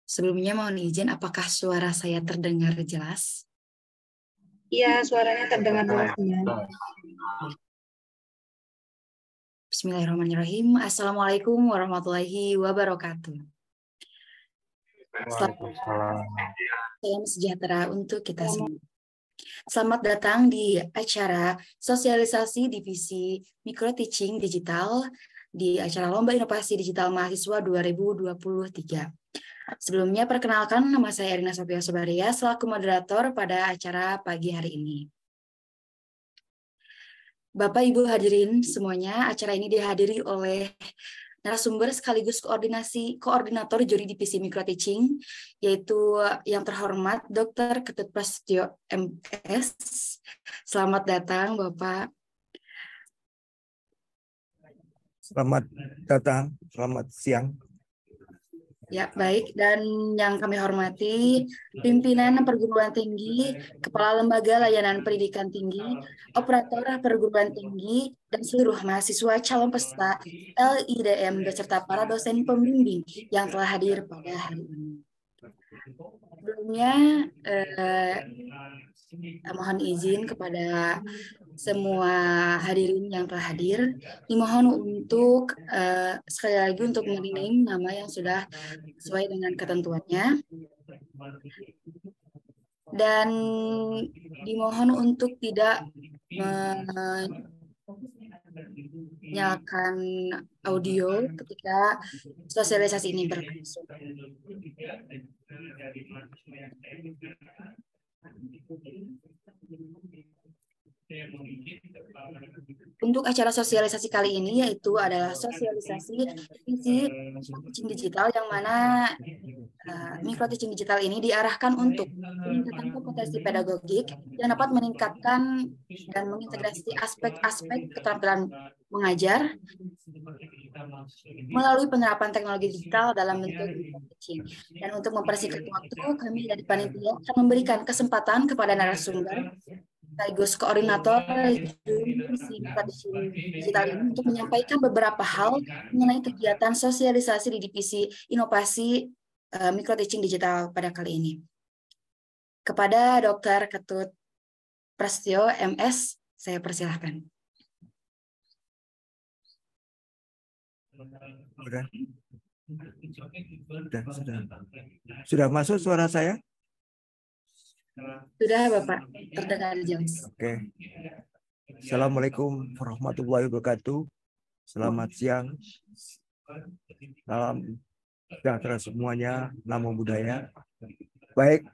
Sebelumnya mohon izin, apakah suara saya terdengar jelas? Iya, suaranya terdengar jelas. Bismillahirrahmanirrahim. Assalamualaikum warahmatullahi wabarakatuh. Waalaikumsalam. Salam sejahtera untuk kita semua. Selamat datang di acara sosialisasi divisi Micro Teaching Digital di acara Lomba Inovasi Digital Mahasiswa 2023. Sebelumnya, perkenalkan, nama saya Erina Sofia Sobaria selaku moderator pada acara pagi hari ini. Bapak Ibu hadirin semuanya, acara ini dihadiri oleh narasumber sekaligus koordinator juri divisi Micro Teaching, yaitu yang terhormat Dr. Ketut Prasetyo MS. Selamat datang Bapak. Selamat datang, selamat siang. Ya, baik. Dan yang kami hormati, pimpinan perguruan tinggi, kepala lembaga layanan pendidikan tinggi, operator perguruan tinggi, dan seluruh mahasiswa calon peserta LIDM beserta para dosen pembimbing yang telah hadir pada hari ini. Sebelumnya, mohon izin kepada semua hadirin yang telah hadir, dimohon untuk sekali lagi untuk menginginkan nama yang sudah sesuai dengan ketentuannya, dan dimohon untuk tidak menyalakan audio ketika sosialisasi ini berlangsung. Untuk acara sosialisasi kali ini yaitu adalah sosialisasi visi teaching digital, yang mana Micro Teaching Digital ini diarahkan untuk meningkatkan kompetensi pedagogik yang dapat meningkatkan dan mengintegrasi aspek-aspek keterampilan mengajar melalui penerapan teknologi digital dalam bentuk Micro Teaching. Dan untuk mempersingkat waktu, kami dari panitia akan memberikan kesempatan kepada narasumber sekaligus koordinator divisi Micro Teaching Digital ini untuk menyampaikan beberapa hal mengenai kegiatan sosialisasi di divisi inovasi Micro Teaching Digital pada kali ini. Kepada Dr. Ketut Prasetyo MS, saya persilahkan. Sudah masuk suara saya? Sudah, Bapak, terdengar jelas. Oke. Assalamualaikum warahmatullahi wabarakatuh. Selamat siang. Salam sejahtera semuanya, namo buddhaya. Baik,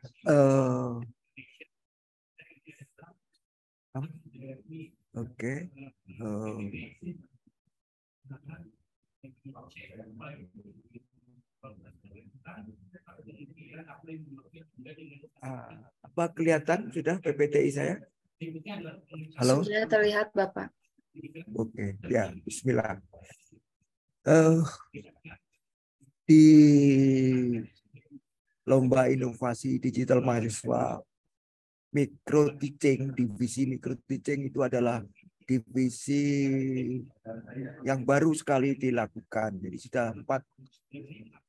oke. Apa kelihatan sudah PPTI saya? Halo? Sudah terlihat, Bapak. Oke, ya, bismillah. Di Lomba Inovasi Digital Mahasiswa Micro Teaching, divisi Micro Teaching itu adalah divisi yang baru sekali dilakukan. Jadi sudah 4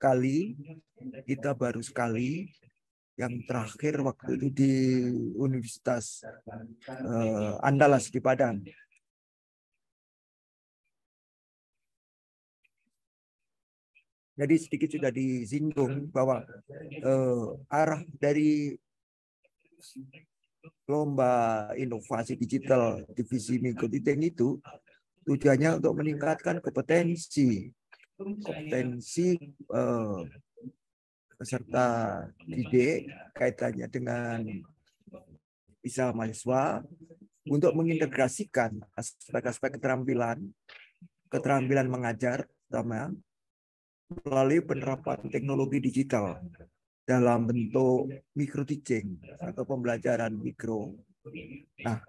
kali, kita baru sekali. Yang terakhir waktu itu di Universitas Andalas di Padang. Jadi sedikit sudah disinggung bahwa arah dari Lomba Inovasi Digital Divisi Micro Teaching itu tujuannya untuk meningkatkan kompetensi peserta didik kaitannya dengan bisa mahasiswa untuk mengintegrasikan aspek-aspek keterampilan mengajar terutama melalui penerapan teknologi digital dalam bentuk micro teaching atau pembelajaran mikro. Nah,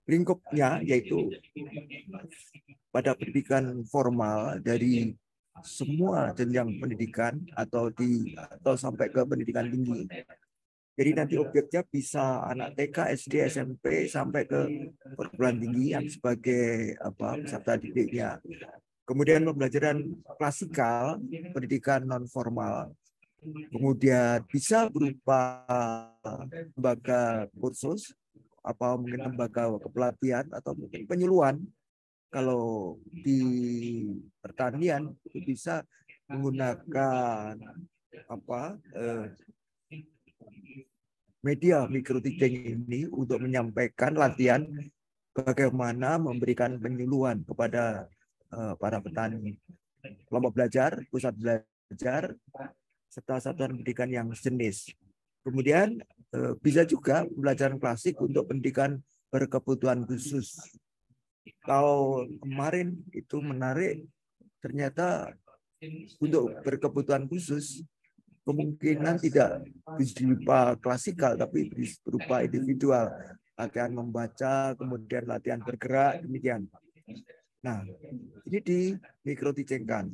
lingkupnya yaitu pada pendidikan formal dari semua jenjang pendidikan atau sampai ke pendidikan tinggi. Jadi nanti objeknya bisa anak TK, SD, SMP sampai ke perguruan tinggi yang sebagai peserta didiknya. Kemudian pembelajaran klasikal, pendidikan non formal Kemudian bisa berupa lembaga kursus, apa mungkin lembaga kepelatihan atau mungkin penyuluhan. Kalau di pertanian itu bisa menggunakan apa media micro teaching ini untuk menyampaikan latihan bagaimana memberikan penyuluhan kepada para petani. Kelompok belajar, pusat belajar, serta satuan pendidikan yang sejenis. Kemudian bisa juga pembelajaran klasik untuk pendidikan berkebutuhan khusus. Tahun kemarin itu menarik, ternyata untuk berkebutuhan khusus kemungkinan tidak berupa klasikal tapi berupa individual, latihan membaca, kemudian latihan bergerak, demikian. Nah, ini di micro teaching-kan.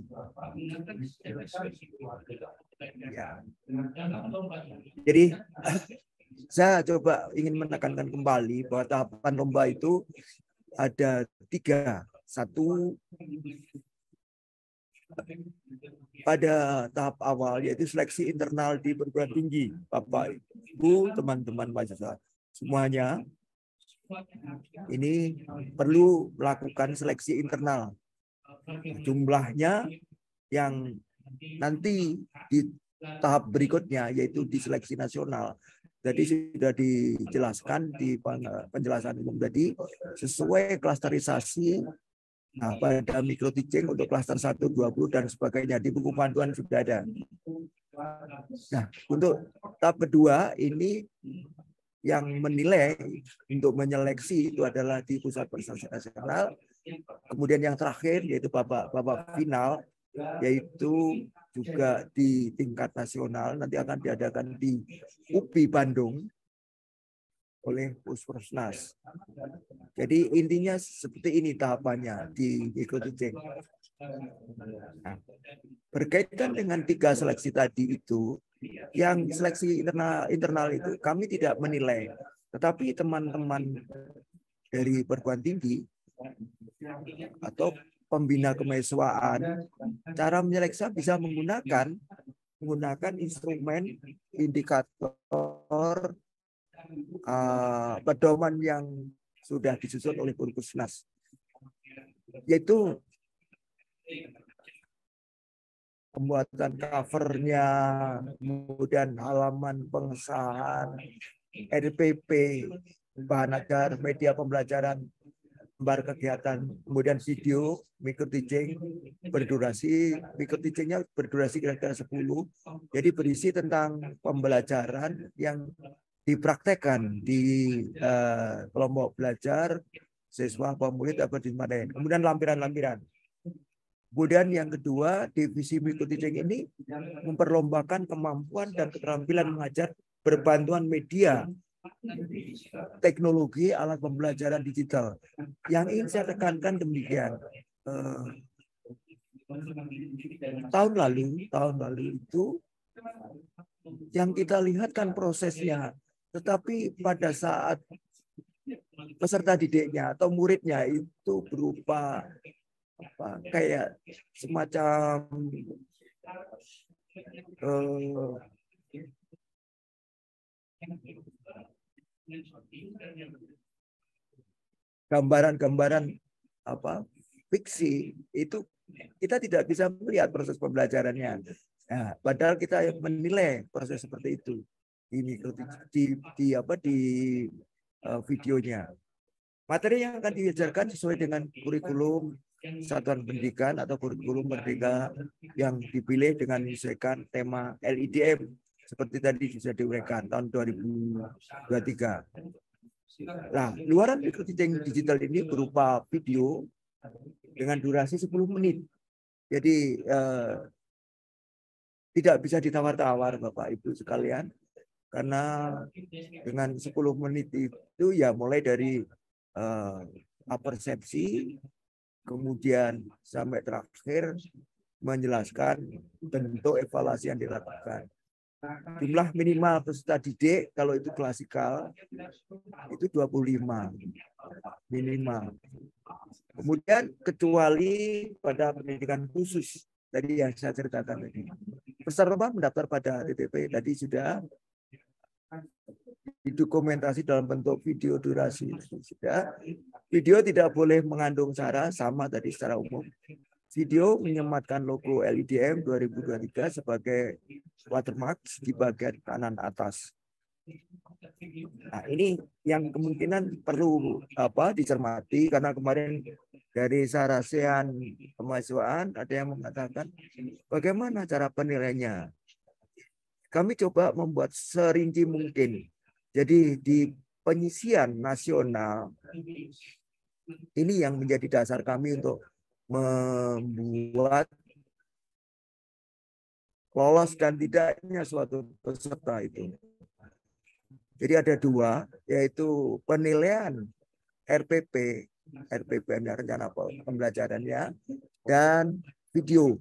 Ya. Jadi saya coba ingin menekankan kembali bahwa tahapan lomba itu ada 3. 1, pada tahap awal yaitu seleksi internal di perguruan tinggi. Bapak, Ibu, teman-teman mahasiswa semuanya ini perlu melakukan seleksi internal. Jumlahnya yang nanti di tahap berikutnya yaitu di seleksi nasional. Jadi sudah dijelaskan di penjelasan umum tadi sesuai klasterisasi. Nah, pada micro teaching untuk klaster 1, 20 dan sebagainya di buku panduan sudah ada. Nah, untuk tahap kedua ini yang menilai untuk menyeleksi itu adalah di pusat prestasi nasional. Kemudian yang terakhir yaitu babak final yaitu juga di tingkat nasional, nanti akan diadakan di UPI Bandung oleh Puskesmas. Jadi intinya seperti ini tahapannya di micro teaching. Nah, berkaitan dengan 3 seleksi tadi itu, yang seleksi internal itu kami tidak menilai, tetapi teman-teman dari perguruan tinggi atau pembina kemahasiswaan, cara menyeleksi bisa menggunakan instrumen indikator pedoman yang sudah disusun oleh Puskesmas, yaitu pembuatan covernya, kemudian halaman pengesahan, RPP, bahan ajar, media pembelajaran, gambar kegiatan, kemudian video, micro teaching, micro teachingnya berdurasi kira-kira 10, jadi berisi tentang pembelajaran yang dipraktekkan di kelompok belajar, siswa, pemurid, atau di mana. Kemudian lampiran-lampiran. Kemudian yang kedua, divisi micro teaching ini memperlombakan kemampuan dan keterampilan mengajar berbantuan media, teknologi, alat pembelajaran digital. Yang ingin saya tekankan demikian. Tahun lalu itu yang kita lihat kan prosesnya, tetapi pada saat peserta didiknya atau muridnya itu berupa kayak semacam gambaran-gambaran fiksi, itu kita tidak bisa melihat proses pembelajarannya. Nah, padahal kita menilai proses seperti itu di videonya. Materi yang akan diajarkan sesuai dengan kurikulum satuan pendidikan atau kurikulum merdeka yang dipilih dengan menyesuaikan tema LIDM seperti tadi sudah diuraikan tahun 2023. Nah, luaran micro teaching digital ini berupa video dengan durasi 10 menit. Jadi tidak bisa ditawar-tawar Bapak Ibu sekalian, karena dengan 10 menit itu ya mulai dari persepsi, kemudian sampai terakhir menjelaskan bentuk evaluasi yang dilakukan. Jumlah minimal peserta didik kalau itu klasikal itu 25 minimal. Kemudian kecuali pada pendidikan khusus tadi yang saya ceritakan tadi. peserta mendaftar pada TTP tadi sudah didokumentasi dalam bentuk video durasi sudah. Video tidak boleh mengandung sara, sama tadi secara umum. Video menyematkan logo LIDM 2023 sebagai watermark di bagian kanan atas. Nah, ini yang kemungkinan perlu dicermati, karena kemarin dari Sarasean Kemahasiswaan ada yang mengatakan bagaimana cara penilaiannya. Kami coba membuat serinci mungkin. Jadi di penyisian nasional ini yang menjadi dasar kami untuk membuat lolos dan tidaknya suatu peserta itu. Jadi ada dua, yaitu penilaian RPP rencana pembelajarannya, dan video.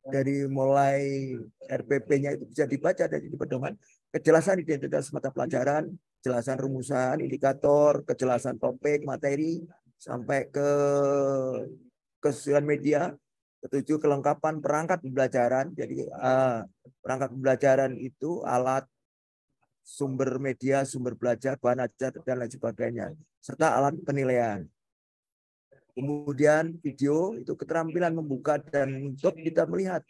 Dari mulai RPP-nya itu bisa dibaca dari pedoman kejelasan identitas mata pelajaran, kejelasan rumusan, indikator, kejelasan topik, materi, sampai ke kesesuaian media. Ketujuh, kelengkapan perangkat pembelajaran. Jadi perangkat pembelajaran itu alat, sumber media, sumber belajar, bahan ajar, dan lain sebagainya. Serta alat penilaian. Kemudian video itu keterampilan membuka dan untuk kita melihat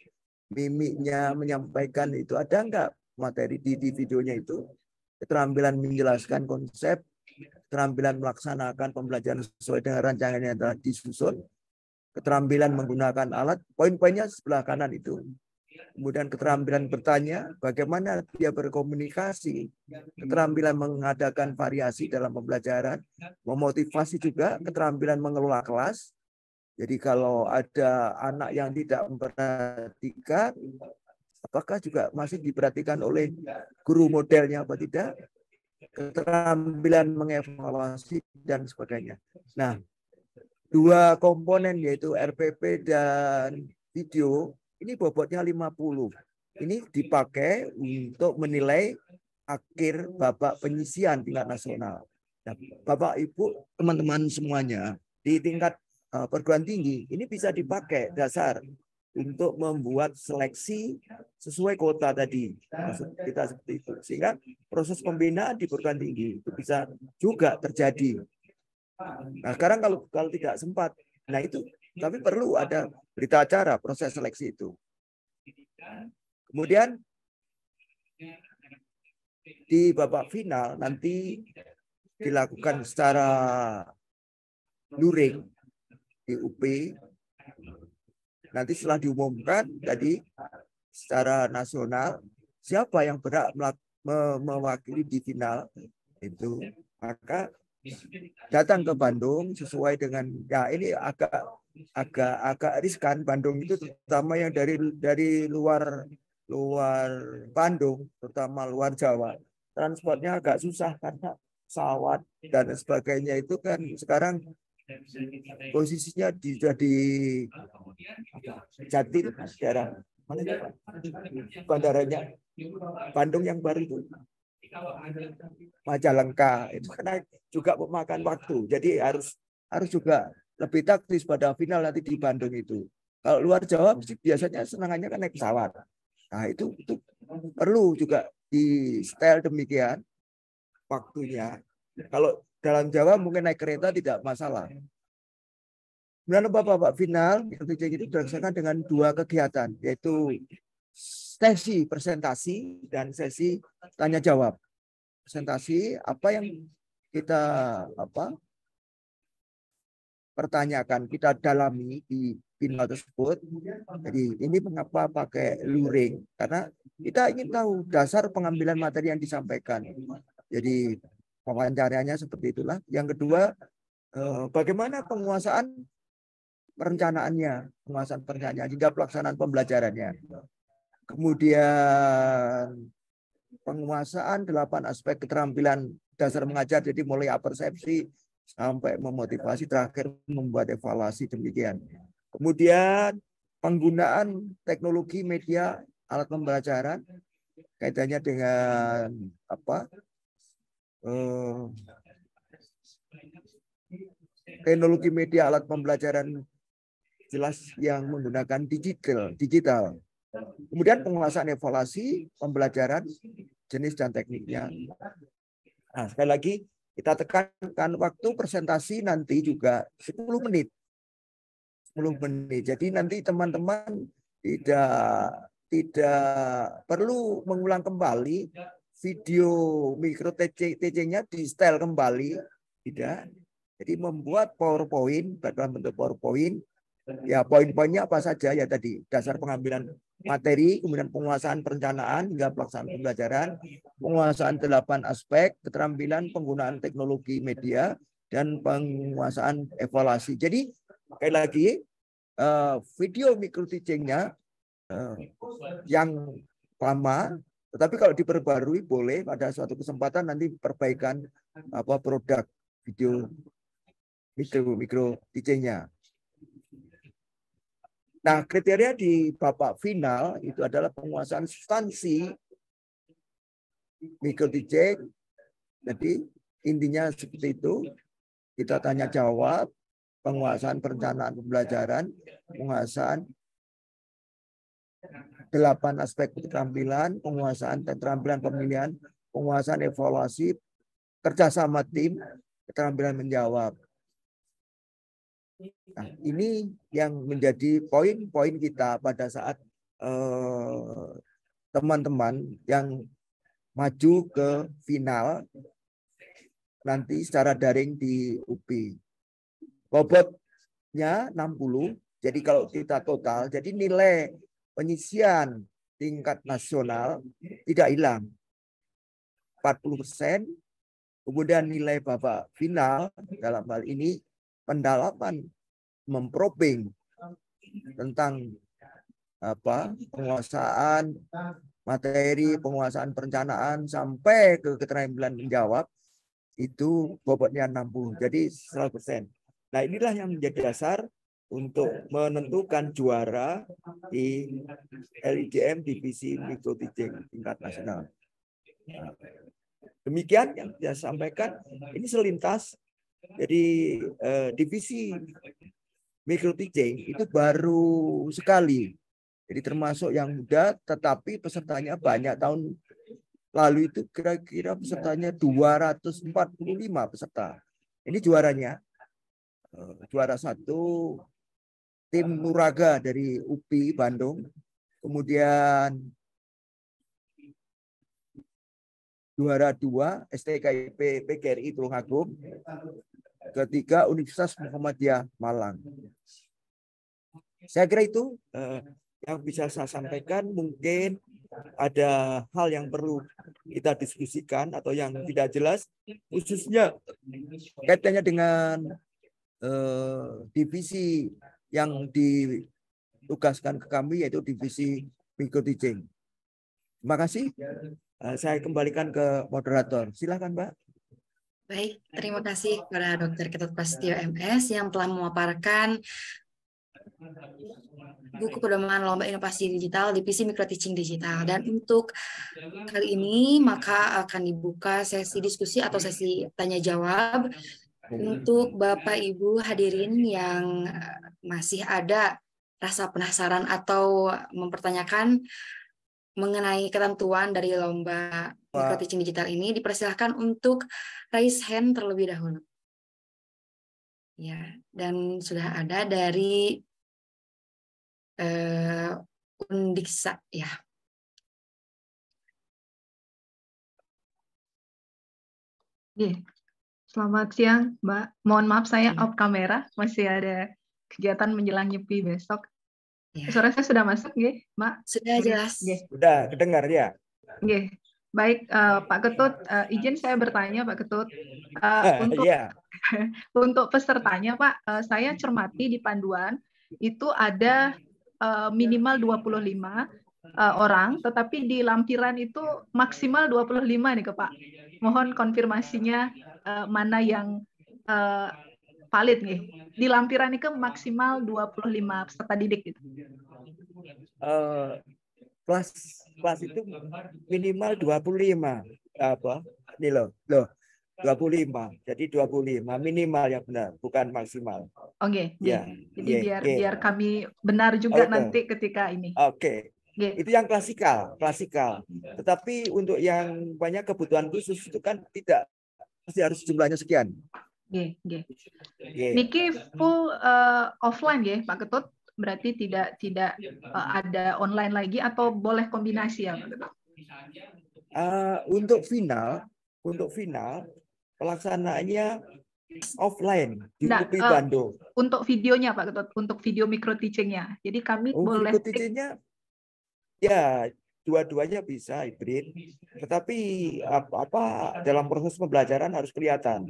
mimiknya, menyampaikan itu ada enggak materi di videonya itu. Keterampilan menjelaskan konsep, keterampilan melaksanakan pembelajaran sesuai dengan rancangan yang telah disusun, keterampilan menggunakan alat, poin-poinnya sebelah kanan itu. Kemudian keterampilan bertanya, bagaimana dia berkomunikasi, keterampilan mengadakan variasi dalam pembelajaran, memotivasi juga, keterampilan mengelola kelas. Jadi kalau ada anak yang tidak memperhatikan, apakah juga masih diperhatikan oleh guru modelnya atau tidak, keterampilan mengevaluasi dan sebagainya. Nah, dua komponen yaitu RPP dan video, ini bobotnya 50. Ini dipakai untuk menilai akhir babak penyisian tingkat nasional. Nah, Bapak, Ibu, teman-teman semuanya di tingkat perguruan tinggi, ini bisa dipakai dasar untuk membuat seleksi sesuai kuota tadi. Maksud kita seperti itu. Sehingga proses pembinaan di perguruan tinggi itu bisa juga terjadi. Nah, sekarang kalau tidak sempat, nah itu, tapi perlu ada berita acara proses seleksi itu. Kemudian di babak final nanti dilakukan secara luring di UP. Nanti setelah diumumkan tadi secara nasional siapa yang berhak mewakili di final itu, maka datang ke Bandung sesuai dengan, ya ini agak riskan. Bandung itu terutama yang dari luar Bandung, terutama luar Jawa, transportnya agak susah karena pesawat dan sebagainya itu kan sekarang posisinya sudah di Jatim, daerah mana bandaranya Bandung yang baru itu, Majalengka, itu karena juga memakan waktu. Jadi harus juga lebih taktis pada final nanti di Bandung itu. Kalau luar Jawa biasanya senangannya kan naik pesawat. Nah, itu perlu juga di style demikian waktunya. Kalau dalam Jawa mungkin naik kereta tidak masalah. Kemudian babak final itu dilaksanakan dengan dua kegiatan, yaitu sesi presentasi dan sesi tanya jawab. Presentasi apa yang kita pertanyakan, kita dalami di final tersebut. Jadi ini mengapa pakai luring? Karena kita ingin tahu dasar pengambilan materi yang disampaikan. Jadi wawancaranya seperti itulah. Yang kedua, bagaimana penguasaan perencanaannya, hingga pelaksanaan pembelajarannya. Kemudian penguasaan 8 aspek keterampilan dasar mengajar, jadi mulai apersepsi sampai memotivasi, terakhir membuat evaluasi, demikian. Kemudian penggunaan teknologi media alat pembelajaran kaitannya dengan teknologi media alat pembelajaran jelas yang menggunakan digital. Kemudian penguasaan evaluasi, pembelajaran, jenis dan tekniknya. Nah, sekali lagi kita tekankan waktu presentasi nanti juga 10 menit. 10 menit. Jadi nanti teman-teman tidak perlu mengulang kembali video mikro TC-nya di setel kembali, tidak. Jadi membuat PowerPoint dalam bentuk PowerPoint, ya poin-poinnya apa saja ya tadi, dasar pengambilan materi, kemudian penguasaan perencanaan hingga pelaksanaan pembelajaran, penguasaan 8 aspek, keterampilan penggunaan teknologi media, dan penguasaan evaluasi. Jadi sekali lagi video micro teaching-nya yang lama, tetapi kalau diperbarui boleh pada suatu kesempatan nanti perbaikan produk video mikro teaching-nya. Nah, kriteria di babak final itu adalah penguasaan substansi mikro teaching. Jadi intinya seperti itu. Kita tanya jawab, penguasaan perencanaan pembelajaran, penguasaan 8 aspek keterampilan, penguasaan keterampilan pemilihan, penguasaan evaluasi, kerjasama tim, keterampilan menjawab. Nah, ini yang menjadi poin-poin kita pada saat teman-teman yang maju ke final nanti secara daring di UPI. Bobotnya 60, jadi kalau kita total, jadi nilai penyisian tingkat nasional tidak hilang. 40%, kemudian nilai babak final dalam hal ini pendalaman memprobing tentang penguasaan materi, penguasaan perencanaan sampai ke keterampilan menjawab itu bobotnya 60, jadi 100%. Nah, inilah yang menjadi dasar untuk menentukan juara di LIJM divisi mikro teaching tingkat nasional. Nah, demikian yang saya sampaikan, ini selintas. Jadi divisi mikro teaching itu baru sekali. Jadi termasuk yang muda, tetapi pesertanya banyak. Tahun lalu itu kira-kira pesertanya 245 peserta. Ini juaranya. Juara 1 tim Nuraga dari UPI Bandung. Kemudian juara 2 STKIP PGRI Tulungagung. Ketiga Universitas Muhammadiyah Malang. Saya kira itu yang bisa saya sampaikan. Mungkin ada hal yang perlu kita diskusikan atau yang tidak jelas, khususnya kaitannya dengan divisi yang ditugaskan ke kami, yaitu divisi mikro teaching. Terima kasih. Saya kembalikan ke moderator. Silakan, Mbak. Baik, terima kasih kepada Dr. Ketut Prasetyo MS yang telah memaparkan buku pedoman lomba inovasi digital divisi mikro teaching digital. Dan untuk kali ini maka akan dibuka sesi diskusi atau sesi tanya jawab untuk Bapak Ibu hadirin yang masih ada rasa penasaran atau mempertanyakan mengenai ketentuan dari lomba mikro teaching digital ini, dipersilahkan untuk raise hand terlebih dahulu. Ya, dan sudah ada dari Undiksa, ya. Selamat siang, Mbak. Mohon maaf saya off kamera, masih ada kegiatan menjelang Nyepi besok. Ya. Suara saya sudah masuk, nggih, Mbak? Sudah jelas. Sudah kedengar ya. Nggih. Baik, Pak Ketut, izin saya bertanya, Pak Ketut. Untuk pesertanya, Pak, saya cermati di panduan itu ada minimal 25 orang, tetapi di lampiran itu maksimal 25 nih, Pak. Mohon konfirmasinya mana yang valid nih. Di lampiran itu maksimal 25 peserta didik gitu. Kelas itu minimal 25. Ini loh. 25. Jadi 25 minimal yang benar, bukan maksimal. Oke. Ya. Jadi biar kami benar juga nanti ketika ini. Oke. Itu yang klasikal. Tetapi untuk yang banyak kebutuhan khusus itu kan tidak pasti harus jumlahnya sekian. Niki full offline ya Pak Ketut, berarti tidak ada online lagi atau boleh kombinasi ya Pak Ketut? Untuk final pelaksanaannya offline di UPI Bandung. Untuk videonya Pak Ketut, untuk video micro teachingnya. Jadi kami boleh micro teachingnya ya dua-duanya bisa hibrid, tetapi dalam proses pembelajaran harus kelihatan.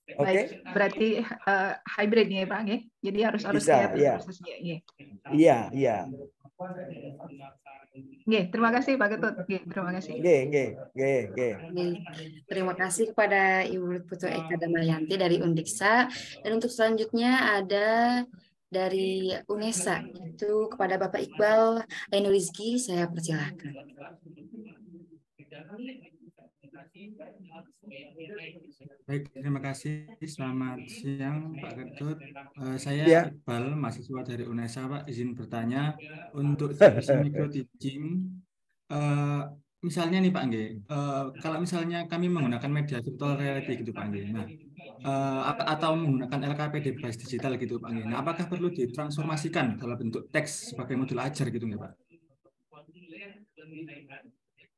Baik, berarti hybrid ya Pak, jadi harus bisa, kelihatan prosesnya. Iya. Terima kasih Pak Ketut. Terima kasih. Terima kasih kepada Ibu Putu Eka Damayanti dari Undiksa. Dan untuk selanjutnya ada dari UNESA, itu kepada Bapak Iqbal Ainurizki, saya persilahkan. Baik, terima kasih. Selamat siang Pak Ketut. Saya Iqbal, mahasiswa dari UNESA Pak. Izin bertanya untuk divisi micro teaching. Misalnya nih Pak Angge, kalau misalnya kami menggunakan media virtual reality gitu Pak Angge, atau menggunakan LKPD berbasis digital gitu Pak Angge, apakah perlu ditransformasikan dalam bentuk teks sebagai modul ajar gitu nggak Pak?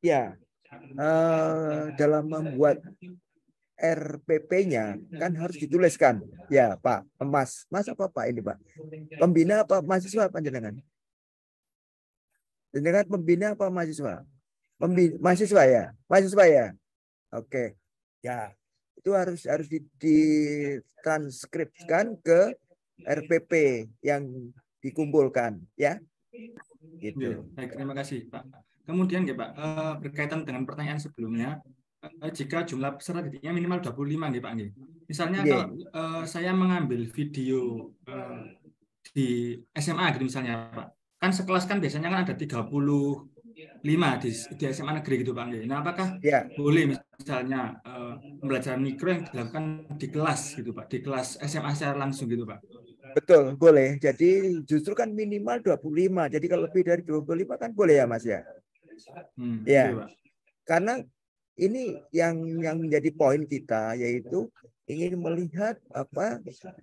Ya, dalam membuat RPP-nya kan harus dituliskan. Ya Pak, Mas apa Pak ini Pak? Pembina apa mahasiswa panjenengan? Panjenengan pembina apa mahasiswa? Mahasiswa ya. Oke. Ya, itu harus ditranskripsikan ke RPP yang dikumpulkan ya. Gitu. Baik, terima kasih Pak. Kemudian ya Pak, berkaitan dengan pertanyaan sebelumnya, jika jumlah peserta didiknya minimal 25 nih Pak. Misalnya kalau saya mengambil video di SMA gitu misalnya Pak, kan sekelas kan biasanya kan ada 35 di SMA negeri gitu Pak. Nah, apakah boleh misalnya pembelajaran mikro yang dilakukan di kelas gitu Pak, di kelas SMA secara langsung gitu Pak? Betul, boleh. Jadi justru kan minimal 25. Jadi kalau lebih dari 25 kan boleh ya Mas ya? Ya. Pak. Karena ini yang menjadi poin kita, yaitu ingin melihat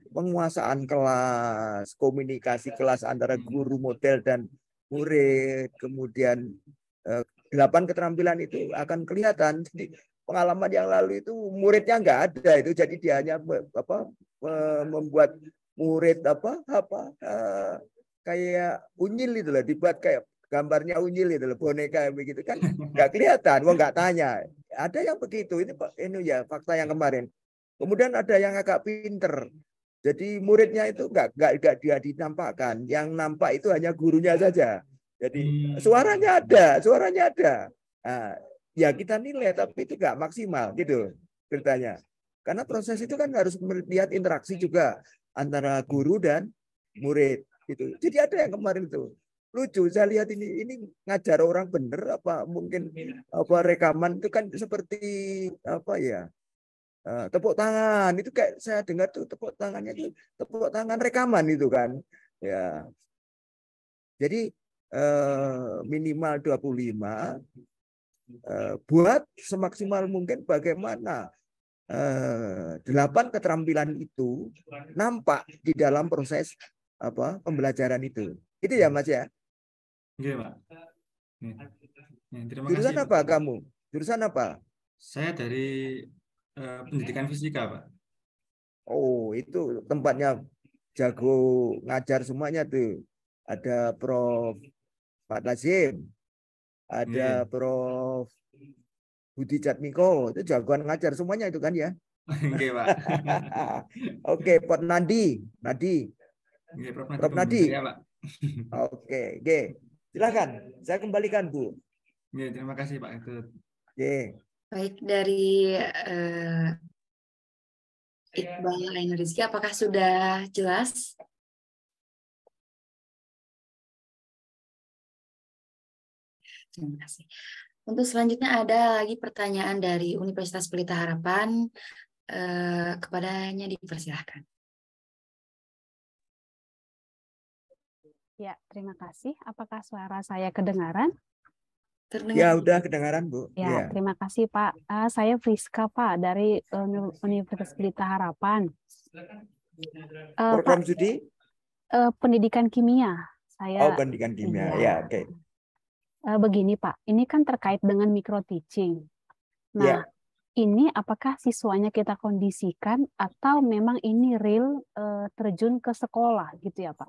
penguasaan kelas, komunikasi kelas antara guru model dan murid, kemudian 8 keterampilan itu akan kelihatan. Jadi pengalaman yang lalu itu muridnya nggak ada itu, jadi dia hanya membuat murid kayak unyil itu lah, dibuat kayak gambarnya unyil itu loh, boneka begitu kan nggak kelihatan, nggak tanya. Ada yang begitu, ini ya fakta yang kemarin. Kemudian ada yang agak pinter, jadi muridnya itu nggak dia dinampakkan, yang nampak itu hanya gurunya saja. Jadi suaranya ada. Nah, ya kita nilai, tapi itu nggak maksimal gitu ceritanya. Karena proses itu kan harus melihat interaksi juga antara guru dan murid gitu. Jadi ada yang kemarin itu lucu, saya lihat ini ngajar orang bener apa mungkin rekaman itu kan seperti tepuk tangan itu, kayak saya dengar tuh tepuk tangannya itu tepuk tangan rekaman itu kan ya. Jadi minimal 25, buat semaksimal mungkin bagaimana 8 keterampilan itu nampak di dalam proses pembelajaran itu. Itu ya Mas ya. Oke, Pak. Terima Jurusan kasih, apa Pak. kamu? Jurusan apa? Saya dari pendidikan fisika, Pak. Oh, itu tempatnya jago ngajar semuanya tuh. Ada Prof. Pak Lazim, ada Prof. Budi Jatmiko, itu jagoan ngajar semuanya itu kan ya. Oke, Pak. Oke, Pak Nadi. Oke, Prof. Nadi. Ya, Pak. Oke. Silakan, saya kembalikan Bu. Oke, terima kasih Pak. Baik, dari Iqbal Ainurizki, apakah sudah jelas? Terima kasih. Untuk selanjutnya ada lagi pertanyaan dari Universitas Pelita Harapan, kepadanya dipersilahkan. Ya, terima kasih. Apakah suara saya kedengaran? Ya, udah kedengaran, Bu. Ya, Ya. terima kasih, Pak. Saya Friska, Pak, dari Universitas Pelita Harapan. Program Pak, studi? pendidikan kimia. Oh, pendidikan kimia. Ya, oke. Begini, Pak. Ini kan terkait dengan micro teaching. Nah, Ya. ini apakah siswanya kita kondisikan atau memang ini real terjun ke sekolah gitu ya, Pak?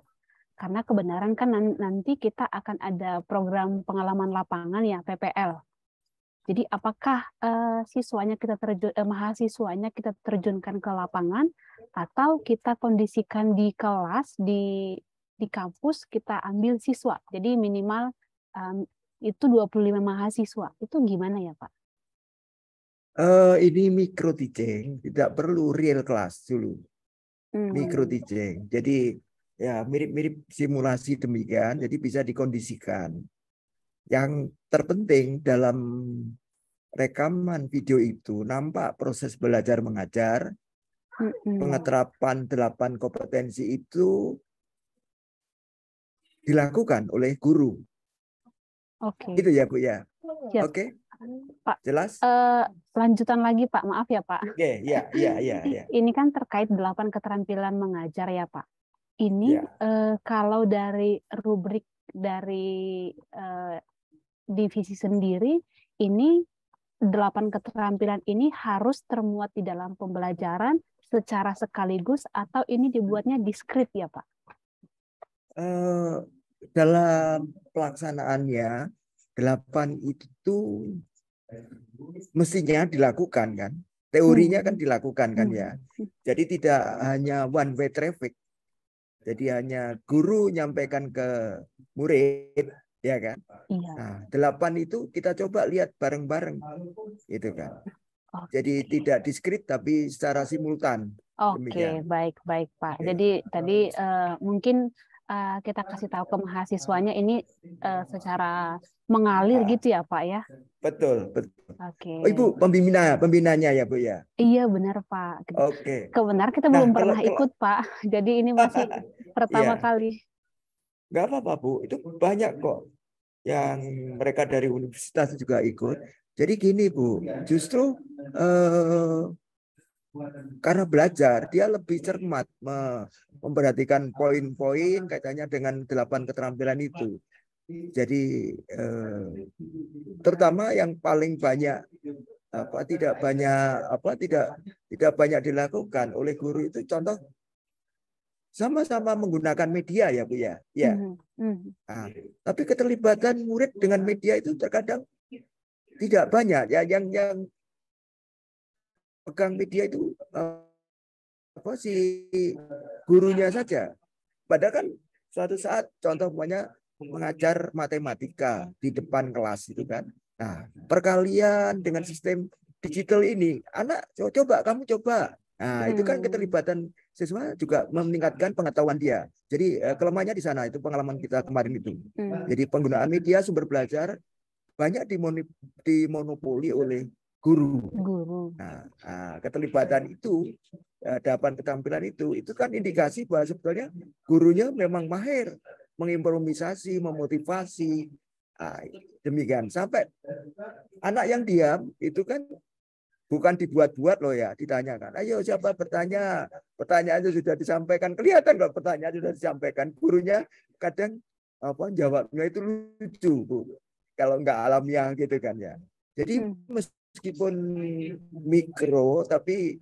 Karena kebenaran kan nanti kita akan ada program pengalaman lapangan ya, PPL. Jadi apakah mahasiswanya kita terjunkan ke lapangan atau kita kondisikan di kelas di kampus kita ambil siswa. Jadi minimal itu 25 mahasiswa. Itu gimana ya, Pak? Ini micro teaching, tidak perlu real class dulu. Micro teaching. Jadi ya mirip-mirip simulasi demikian, jadi bisa dikondisikan. Yang terpenting dalam rekaman video itu nampak proses belajar mengajar, pengeterapan 8 kompetensi itu dilakukan oleh guru. Oke. Gitu ya, Bu ya. Siap. Oke. Pak, jelas? Lanjutan lagi, Pak. Maaf ya, Pak. Ya. Ini kan terkait 8 keterampilan mengajar ya, Pak. Ini kalau dari rubrik dari divisi sendiri, ini 8 keterampilan ini harus termuat di dalam pembelajaran secara sekaligus atau ini dibuatnya diskrit ya, Pak? Dalam pelaksanaannya 8 itu mestinya dilakukan kan. Teorinya kan dilakukan kan ya. Jadi tidak hanya one way traffic. Jadi hanya guru nyampaikan ke murid, ya kan? Iya. Nah, 8 itu kita coba lihat bareng-bareng, gitu kan. Jadi tidak diskrit tapi secara simultan. Oke, baik Pak. Jadi tadi mungkin kita kasih tahu ke mahasiswanya ini secara mengalir gitu ya, Pak ya? Betul. Oke. Oh, Ibu pembinanya ya, Bu ya? Iya benar, Pak. Oke. Kebenaran kita belum pernah ikut, Pak. Jadi ini masih pertama kali. Nggak apa-apa, Bu. Itu banyak kok yang mereka dari universitas juga ikut. Jadi gini, Bu, justru karena belajar dia lebih cermat memperhatikan poin-poin katanya dengan 8 keterampilan itu. Jadi terutama yang paling banyak tidak banyak dilakukan oleh guru itu contoh sama-sama menggunakan media ya, Bu ya. Ya. Nah, tapi keterlibatan murid dengan media itu terkadang tidak banyak ya, yang pegang media itu si gurunya saja. Padahal kan suatu saat contoh mengajar matematika di depan kelas itu kan. Nah, perkalian dengan sistem digital ini, anak kamu coba. Nah, itu kan keterlibatan siswa juga meningkatkan pengetahuan dia. Jadi kelemahannya di sana, itu pengalaman kita kemarin itu. Jadi penggunaan media sumber belajar banyak dimonopoli oleh guru. Nah, keterlibatan itu, 8 keterampilan itu kan indikasi bahwa sebetulnya gurunya memang mahir mengimprovisasi, memotivasi. Nah, demikian sampai anak yang diam itu kan bukan dibuat-buat loh ya, ditanyakan. Ayo siapa bertanya? Pertanyaan itu sudah disampaikan, kelihatan kok pertanyaan sudah disampaikan. Gurunya kadang jawabnya itu lucu, Bu. Kalau nggak alamiah gitu kan ya. Jadi meskipun mikro tapi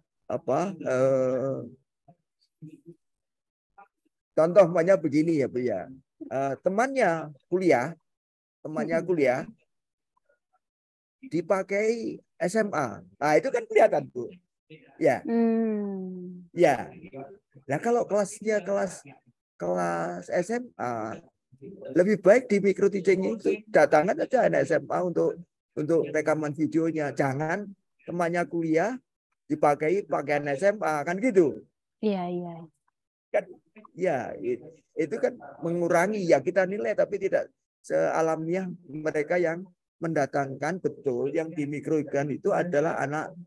contoh begini ya, Bu ya. Temannya kuliah dipakai SMA. Nah, itu kan kelihatan, Bu. Ya. Ya. Nah, kalau kelasnya kelas SMA, lebih baik di micro teaching itu datangan aja anak SMA untuk rekaman videonya. Jangan temannya kuliah dipakai pakaian SMA, kan gitu. Iya. Kan ya itu kan mengurangi ya, kita nilai tapi tidak sealamiah mereka yang mendatangkan. Betul yang dimikrokan itu adalah anak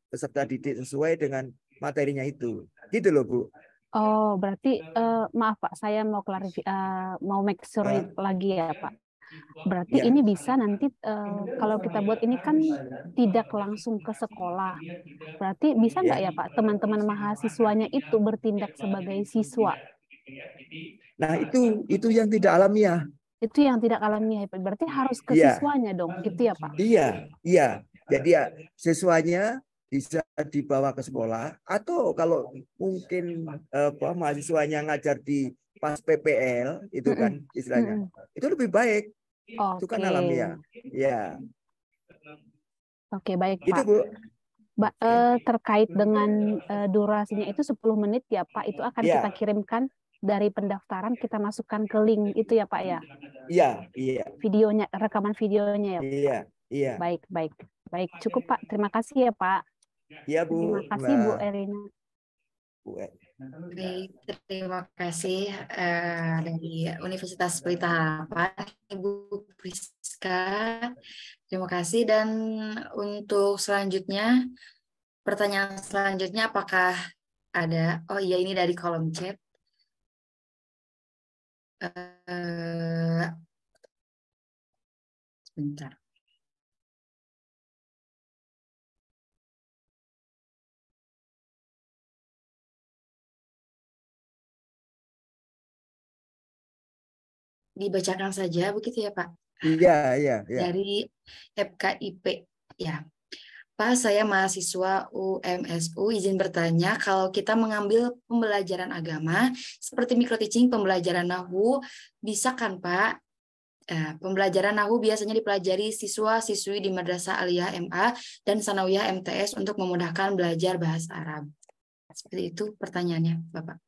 peserta didik sesuai dengan materinya itu. Gitu loh, Bu. Oh, berarti maaf Pak, saya mau mau make sure lagi ya Pak. Berarti Ya. ini bisa nanti kalau kita buat ini kan tidak langsung ke sekolah. Berarti bisa nggak ya Pak teman-teman mahasiswanya itu bertindak sebagai siswa? Nah, itu yang tidak alamiah. Itu yang tidak alamiah. Berarti harus ke Iya. siswanya dong, gitu ya Pak? Iya. Jadi ya siswanya bisa dibawa ke sekolah, atau kalau mungkin mahasiswanya ngajar di pas PPL itu kan istilahnya, itu lebih baik. Itu kan alamiah. Ya. Oke, baik Itu Pak. Bu. Terkait dengan durasinya itu 10 menit ya Pak, itu akan kita kirimkan dari pendaftaran, kita masukkan ke link itu ya Pak ya? Iya. Videonya, rekaman videonya ya Pak? Iya. Baik, cukup Pak. Terima kasih ya Pak. Iya Bu. Terima kasih Bu Erina. Baik, terima kasih dari Universitas Pelita Harapan, Ibu Priska. Terima kasih. Dan untuk selanjutnya, pertanyaan selanjutnya apakah ada? Oh iya, ini dari kolom chat. Sebentar. Dibacakan saja begitu ya Pak? Iya. Dari FKIP ya. Pak, saya mahasiswa UMSU, izin bertanya, kalau kita mengambil pembelajaran agama seperti microteaching, pembelajaran Nahwu, bisa kan Pak? Pembelajaran Nahwu biasanya dipelajari siswa-siswi di Madrasah Aliyah MA dan Sanawiyah MTS untuk memudahkan belajar bahasa Arab. Seperti itu pertanyaannya, Bapak.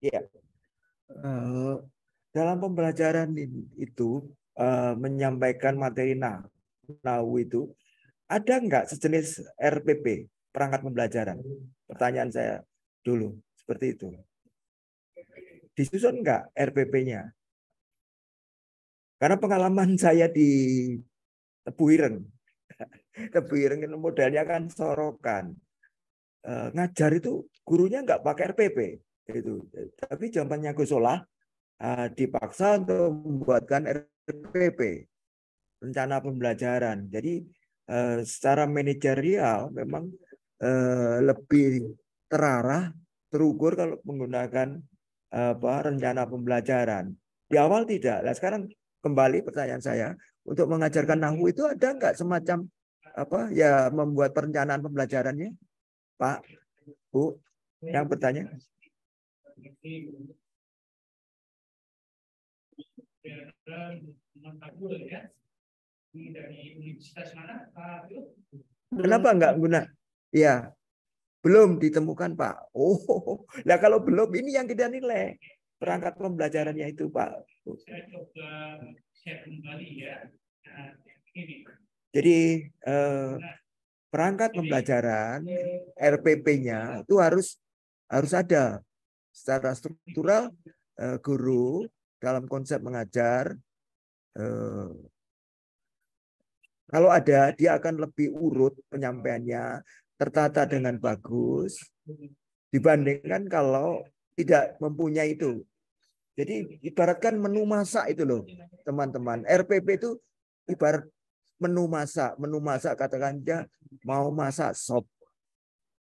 Iya. Dalam pembelajaran itu menyampaikan materi Nahwu itu, ada nggak sejenis RPP, perangkat pembelajaran? Pertanyaan saya dulu seperti itu. Disusun nggak RPP-nya? Karena pengalaman saya di Tebu Ireng itu modelnya kan sorokan. Ngajar itu gurunya nggak pakai RPP itu, tapi zamannya Gus Solah dipaksa untuk membuatkan RPP, rencana pembelajaran. Jadi secara manajerial memang lebih terarah, terukur kalau menggunakan rencana pembelajaran. Di awal tidak. Nah, sekarang kembali pertanyaan saya, untuk mengajarkan Nahwu itu ada nggak semacam membuat perencanaan pembelajarannya, Pak, Bu, yang bertanya? Kenapa enggak guna? Ya, belum ditemukan, Pak. Oh, nah kalau belum, ini yang kita nilai perangkat pembelajarannya itu, Pak. Jadi perangkat pembelajaran RPP-nya itu harus ada secara struktural. Guru dalam konsep mengajar, kalau ada, dia akan lebih urut penyampaiannya, tertata dengan bagus dibandingkan kalau tidak mempunyai itu. Jadi ibaratkan menu masak itu loh, teman-teman. RPP itu ibarat menu masak. Menu masak, katakan aja mau masak sop.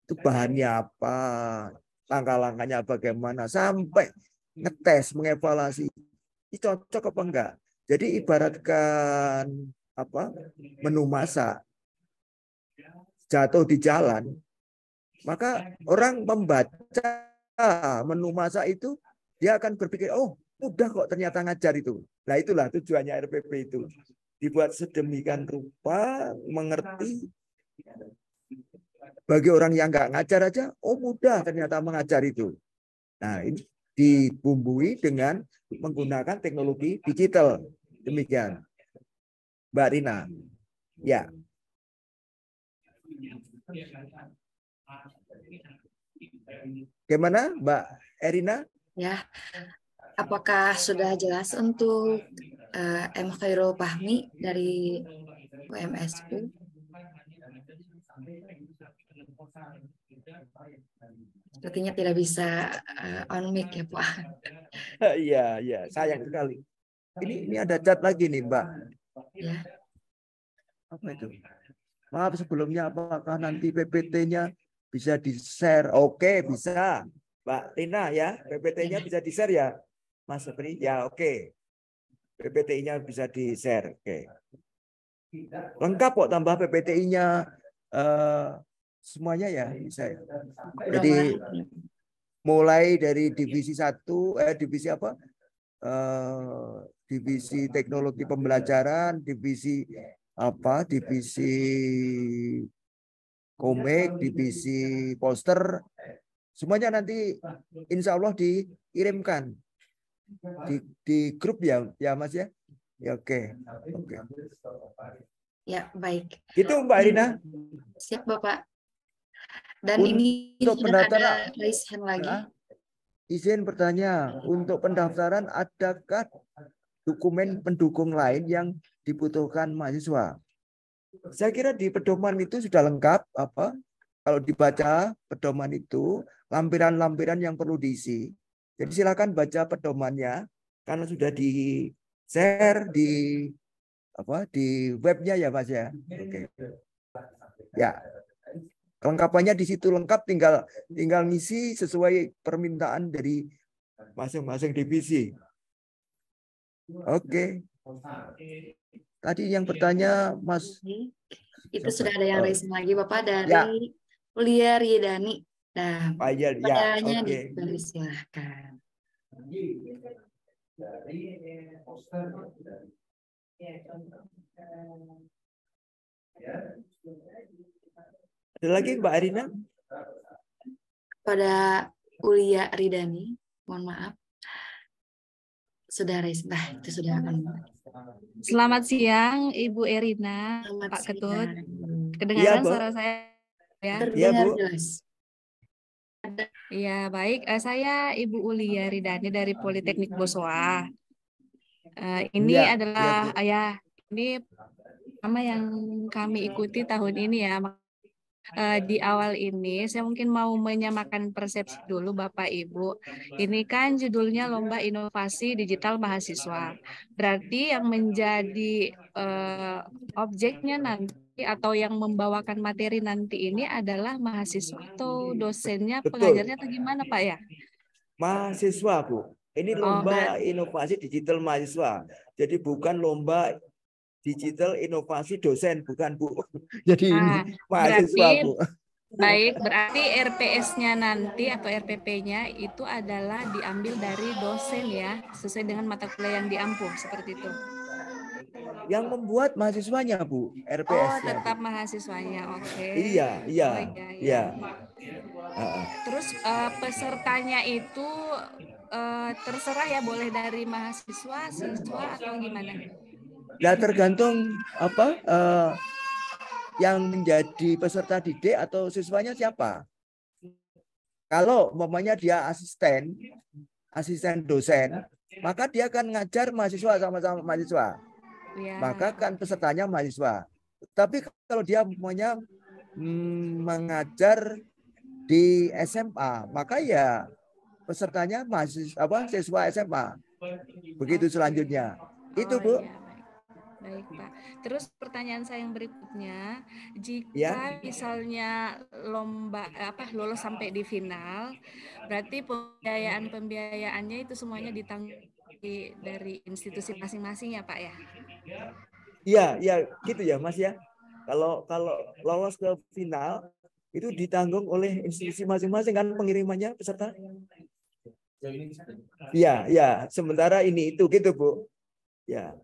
Itu bahannya apa, langkah-langkahnya bagaimana, sampai ngetes, mengevaluasi ini cocok apa enggak. Jadi ibaratkan menu masak jatuh di jalan, maka orang membaca menu masak itu dia akan berpikir, oh mudah kok ternyata ngajar itu. Nah itulah tujuannya RPP itu, dibuat sedemikian rupa mengerti. Bagi orang yang nggak ngajar aja, oh mudah ternyata mengajar itu. Nah ini dibumbui dengan menggunakan teknologi digital. Demikian, Mbak Rina. Ya. Gimana, Mbak Erina? Ya, apakah sudah jelas untuk M. Khairul Fahmi dari UMSU? Sepertinya tidak bisa on mic ya Pak. Iya, iya, sayang sekali. Ini ada chat lagi nih, Mbak. Ya. Apa itu? Maaf sebelumnya, apakah nanti PPT-nya bisa di-share? Oke, bisa. Mbak Tina ya, PPT-nya bisa di-share ya? Mas Febri? Ya, oke. PPT-nya bisa di-share. Oke. Lengkap kok tambah PPT-nya semuanya ya bisa. Jadi mulai dari divisi 1 divisi apa? Divisi teknologi pembelajaran, divisi apa? Divisi komik, divisi poster, semuanya nanti insya Allah dikirimkan di grup ya, ya Mas ya. Ya oke. Oke. Ya baik. Gitu Mbak Irina. Siap Bapak. Dan ini untuk sudah pendaftaran ada raise hand lagi. Izin bertanya, untuk pendaftaran adakah dokumen pendukung lain yang dibutuhkan mahasiswa? Saya kira di pedoman itu sudah lengkap. Apa? Kalau dibaca pedoman itu, lampiran-lampiran yang perlu diisi. Jadi silakan baca pedomannya karena sudah di-share di webnya ya Mas ya. Oke. Ya. Kelengkapannya di situ lengkap, tinggal ngisi sesuai permintaan dari masing-masing divisi. Oke. Tadi yang bertanya Mas. Itu sudah ada yang raise lagi Bapak dari ya. Ulia Riedani. Nah, ya, pertanyaannya oke. dipersilahkan. Ada lagi Mbak Arina? Pada Ulia Ridani, mohon maaf. Sudah raise. Nah, itu sudah akan. Selamat siang Ibu Erina, Selamat Pak siang. Ketut. Kedengaran suara saya ya? Terdengar Bu. jelas. Iya, baik. Saya Ibu Ulia Ridani dari Politeknik Bosowa. Ini adalah ini pertama yang kami ikuti tahun ini ya. Di awal ini saya mungkin mau menyamakan persepsi dulu Bapak Ibu. Ini kan judulnya Lomba Inovasi Digital Mahasiswa. Berarti yang menjadi objeknya nanti atau yang membawakan materi nanti ini adalah mahasiswa atau dosennya, pengajarnya atau gimana Pak ya? Mahasiswa Bu. Ini Lomba Inovasi Digital Mahasiswa. Jadi bukan Lomba Digital Inovasi Dosen, bukan Bu. Jadi ini mahasiswa Bu. Baik, berarti RPS-nya nanti atau RPP-nya itu adalah diambil dari dosen ya, sesuai dengan mata kuliah yang diampu, seperti itu. Yang membuat mahasiswanya Bu, RPS-nya. Oh, tetap mahasiswanya, oke. Iya. Terus pesertanya itu terserah ya, boleh dari mahasiswa, siswa atau gimana? Ya tergantung apa yang menjadi peserta didik atau siswanya siapa. Kalau umpamanya dia asisten dosen, maka dia akan ngajar mahasiswa sama-sama mahasiswa. Ya. Maka kan pesertanya mahasiswa. Tapi kalau dia umpamanya mengajar di SMA, maka ya pesertanya siswa SMA. Begitu selanjutnya. Itu Bu. Iya. Baik Pak. Terus pertanyaan saya yang berikutnya, jika misalnya lomba lolos sampai di final, berarti pembiayaannya itu semuanya ditanggung dari institusi masing-masing ya Pak ya? Iya gitu ya Mas ya. Kalau lolos ke final itu ditanggung oleh institusi masing-masing kan pengirimannya peserta. Iya. Sementara ini itu gitu Bu. Ya.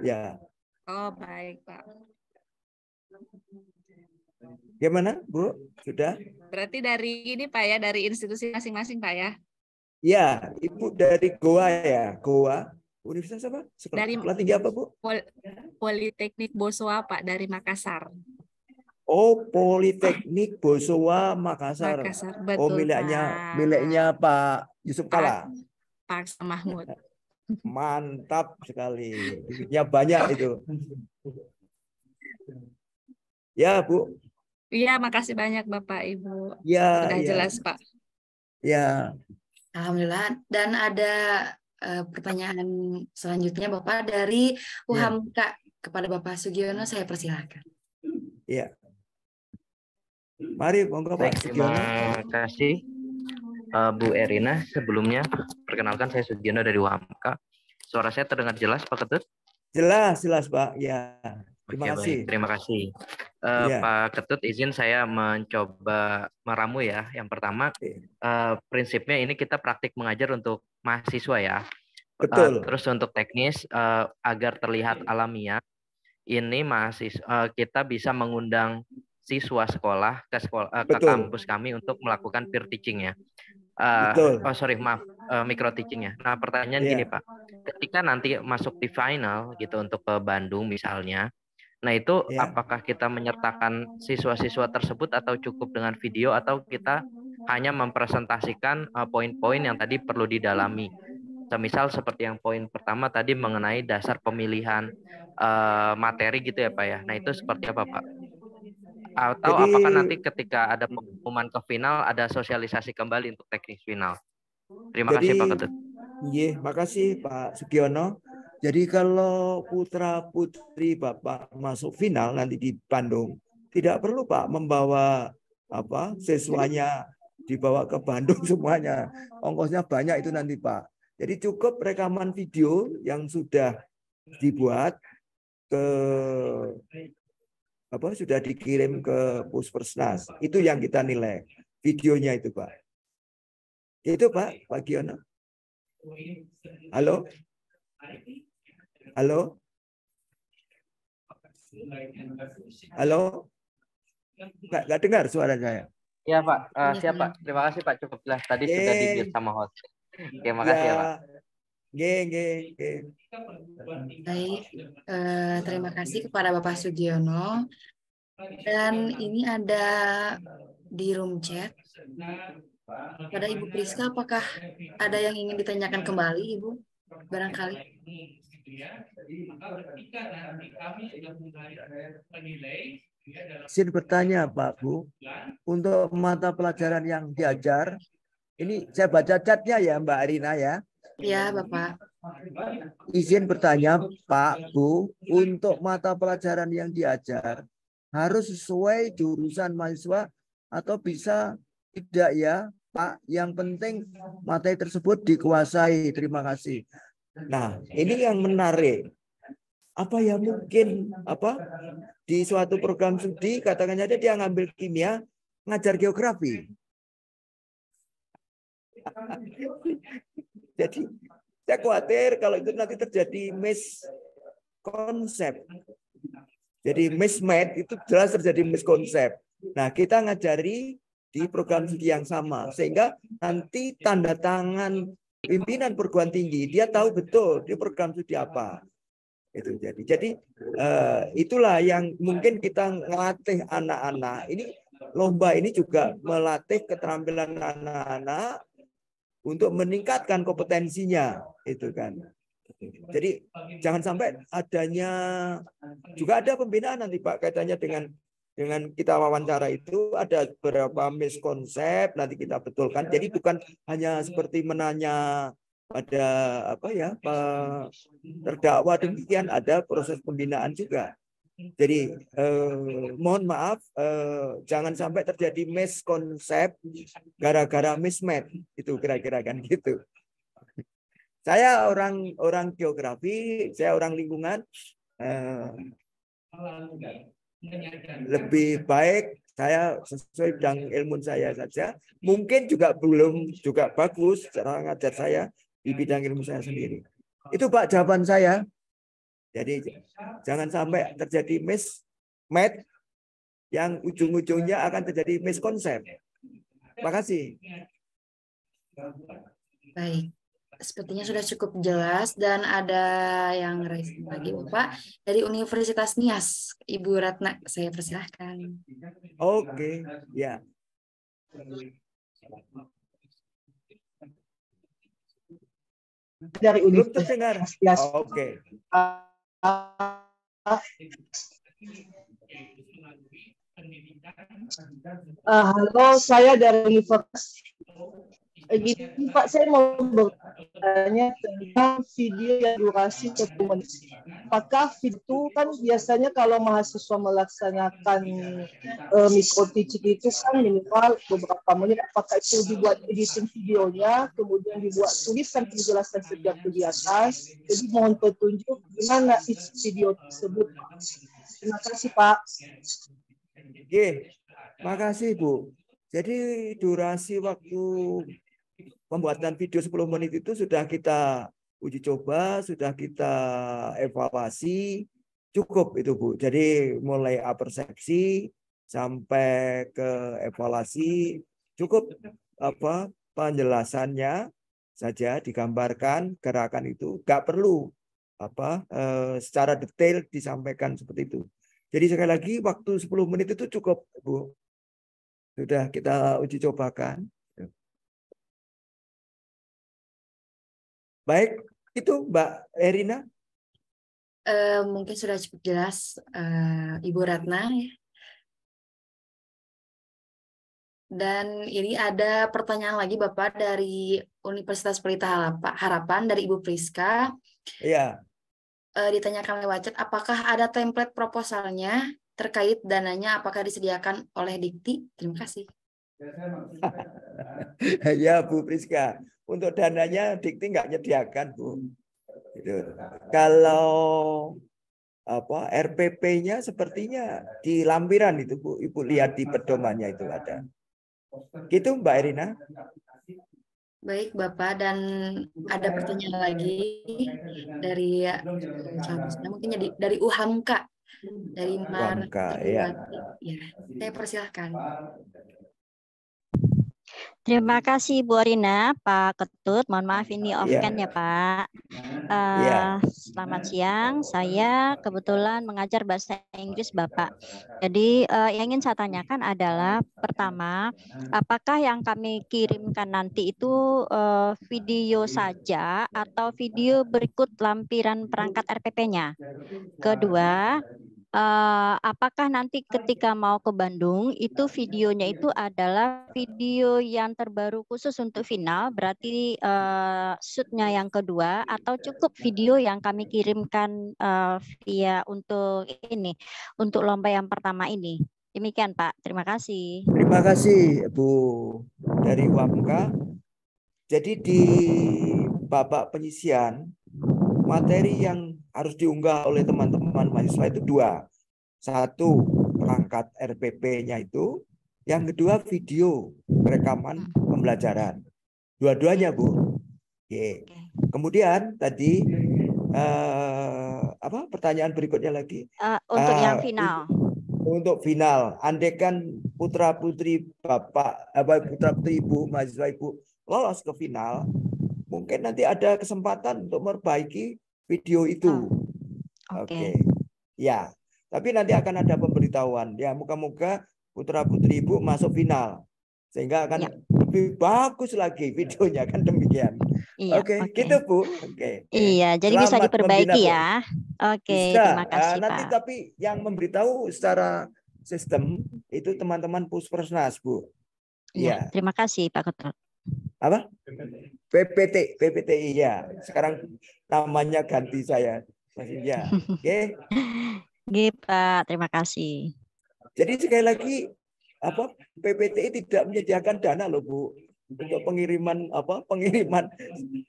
Ya. Oh baik Pak. Gimana Bu? Sudah? Berarti dari ini Pak ya, dari institusi masing-masing Pak ya? Ya, Ibu dari Goa ya, Goa. Universitas apa? Dari tinggi apa Bu? Politeknik Bosowa Pak, dari Makassar. Oh, Politeknik Bosowa Makassar. Betul, miliknya Pak Yusuf Kalla. Pak Mahmud. Mantap sekali. Duitnya banyak itu. Ya, Bu. Iya, makasih banyak Bapak Ibu. Ya, Sudah ya, jelas Pak. ya. Alhamdulillah. Dan ada pertanyaan selanjutnya Bapak dari UHAMKA kepada Bapak Sugiono, saya persilahkan. Ya. Mari, monggo Pak Terima Sugiono. kasih Bu Erina. Sebelumnya, perkenalkan saya Sugiono dari UHAMKA. Suara saya terdengar jelas Pak Ketut? Jelas, jelas Pak. Ya. Terima kasih. Baik, terima kasih. Ya. Pak Ketut, izin saya mencoba meramu ya. Yang pertama, prinsipnya ini kita praktik mengajar untuk mahasiswa ya. Betul. Terus untuk teknis, agar terlihat alamiah, ini mahasiswa kita bisa mengundang siswa sekolah ke kampus kami untuk melakukan peer teaching ya. Micro teaching ya. Nah, pertanyaan gini Pak, ketika nanti masuk di final gitu untuk ke Bandung misalnya, nah itu apakah kita menyertakan siswa-siswa tersebut atau cukup dengan video atau kita hanya mempresentasikan poin-poin yang tadi perlu didalami. Misal seperti yang poin pertama tadi mengenai dasar pemilihan materi gitu ya Pak ya. Nah itu seperti apa Pak? Atau apakah nanti ketika ada pengumuman ke final ada sosialisasi kembali untuk teknis final? Terima kasih Pak Ketut. Iya, makasih Pak Sugiono. Jadi kalau putra putri Bapak masuk final nanti di Bandung, tidak perlu Pak membawa siswanya dibawa ke Bandung semuanya. Ongkosnya banyak itu nanti Pak. Jadi cukup rekaman video yang sudah dibuat sudah dikirim ke Puspersnas. Itu yang kita nilai. Videonya itu Pak. Itu Pak Giono. Halo? Halo? Halo? Nggak dengar suara saya. Ya Pak, siap Pak. Terima kasih Pak, cukup jelas. Tadi sudah di-mute sama host. Oke, makasih ya Pak. Baik, terima kasih kepada Bapak Sugiono. Dan ini ada di room chat. Pada Ibu Priska, apakah ada yang ingin ditanyakan kembali, Ibu? Barangkali. Izin bertanya, Pak Bu. Untuk mata pelajaran yang diajar, ini saya baca chatnya ya, Mbak Arina ya. Ya, Bapak. Izin bertanya, Pak Bu, untuk mata pelajaran yang diajar, harus sesuai jurusan mahasiswa atau bisa tidak ya, Pak? Yang penting materi tersebut dikuasai. Terima kasih. Nah, ini yang menarik. Apa ya mungkin di suatu program studi katakannya dia ngambil kimia, ngajar geografi. Jadi saya khawatir kalau itu nanti terjadi miskonsep. Jadi mismatch itu jelas terjadi miskonsep. Nah, kita ngajari di program studi yang sama sehingga nanti tanda tangan pimpinan perguruan tinggi dia tahu betul di program studi apa. Itu jadi itulah yang mungkin kita ngelatih anak-anak. Ini lomba ini juga melatih keterampilan anak-anak untuk meningkatkan kompetensinya, itu kan. Jadi jangan sampai adanya juga ada pembinaan nanti Pak kaitannya dengan kita wawancara itu ada beberapa miskonsep nanti kita betulkan. Jadi bukan hanya seperti menanya pada terdakwa demikian, ada proses pembinaan juga. Jadi mohon maaf jangan sampai terjadi miskonsep gara-gara mismatch itu kira-kira kan gitu. Saya orang geografi, saya orang lingkungan, lebih baik saya sesuai bidang ilmu saya saja. Mungkin juga belum juga bagus cara ngajar saya di bidang ilmu saya sendiri. Itu Pak jawaban saya. Jadi jangan sampai terjadi mismatch yang ujung-ujungnya akan terjadi miskonsep. Terima kasih. Baik. Sepertinya sudah cukup jelas dan ada yang raise lagi Bapak dari Universitas Nias, Ibu Ratna, saya persilahkan. Oke, ya. Dari Universitas Nias. Oke. Halo, saya dari Universitas. Gini, Pak, saya mau bertanya tentang video yang durasi 1 menit. Apakah itu kan biasanya kalau mahasiswa melaksanakan micro teaching itu kan minimal beberapa menit. Apakah itu dibuat editing videonya, kemudian dibuat tulisan penjelasan setiap kegiatan. Jadi mohon petunjuk gimana isi video tersebut. Terima kasih, Pak. Oke, makasih Bu. Jadi durasi waktu pembuatan video 10 menit itu sudah kita uji coba, sudah kita evaluasi, cukup itu Bu. Jadi mulai apersepsi sampai ke evaluasi cukup penjelasannya saja digambarkan gerakan itu, nggak perlu secara detail disampaikan seperti itu. Jadi sekali lagi waktu 10 menit itu cukup Bu. Sudah kita uji cobakan. Baik, itu Mbak Erina. Mungkin sudah cukup jelas Ibu Ratna ya. Dan ini ada pertanyaan lagi Bapak dari Universitas Pelita Harapan dari Ibu Priska. Iya. Ditanyakan lewat chat, apakah ada template proposalnya terkait dananya, apakah disediakan oleh Dikti? Terima kasih. Ya Bu Priska, untuk dananya Dikti nggak nyediakan Bu. Gitu. Kalau RPP-nya sepertinya di lampiran itu Bu, Ibu lihat di pedomannya itu ada. Gitu Mbak Erina. Baik Bapak, dan ada pertanyaan lagi dari mungkin dari UHAMKA, dari UHAMKA, ya. Ya, saya persilahkan. Terima kasih Bu Arina, Pak Ketut. Mohon maaf ini off-cam ya Pak. Selamat siang, saya kebetulan mengajar bahasa Inggris Bapak. Jadi yang ingin saya tanyakan adalah pertama, apakah yang kami kirimkan nanti itu video saja atau video berikut lampiran perangkat RPP-nya? Kedua, apakah nanti ketika mau ke Bandung itu videonya itu adalah video yang terbaru khusus untuk final, berarti shootnya yang kedua, atau cukup video yang kami kirimkan via untuk lomba yang pertama ini? Demikian Pak, terima kasih. Terima kasih Bu dari UHAMKA. Jadi di babak penyisian, materi yang harus diunggah oleh teman-teman mahasiswa itu dua. Satu, perangkat RPP-nya itu. Yang kedua, video rekaman pembelajaran. Dua-duanya, Bu. Oke. Kemudian tadi pertanyaan berikutnya lagi? Untuk yang final. Untuk final, andaikan putra-putri Bapak, putra-putri Ibu, mahasiswa Ibu lolos ke final, mungkin nanti ada kesempatan untuk memperbaiki video itu. Oke. Ya, tapi nanti akan ada pemberitahuan. Ya, moga-moga putra-putri Ibu masuk final. Sehingga akan lebih bagus lagi videonya, kan demikian. Iya, Oke, gitu Bu. Oke. Iya, jadi bisa diperbaiki ya. Oke, terima kasih nanti Pak. tapi yang memberitahu secara sistem itu teman-teman Puspersnas Bu. Iya, terima kasih Pak Ketut. Apa? PPTI ya. Sekarang namanya ganti saya. Ya. Oke. Oke, Pak. Terima kasih. Jadi sekali lagi PPTI tidak menyediakan dana loh Bu untuk pengiriman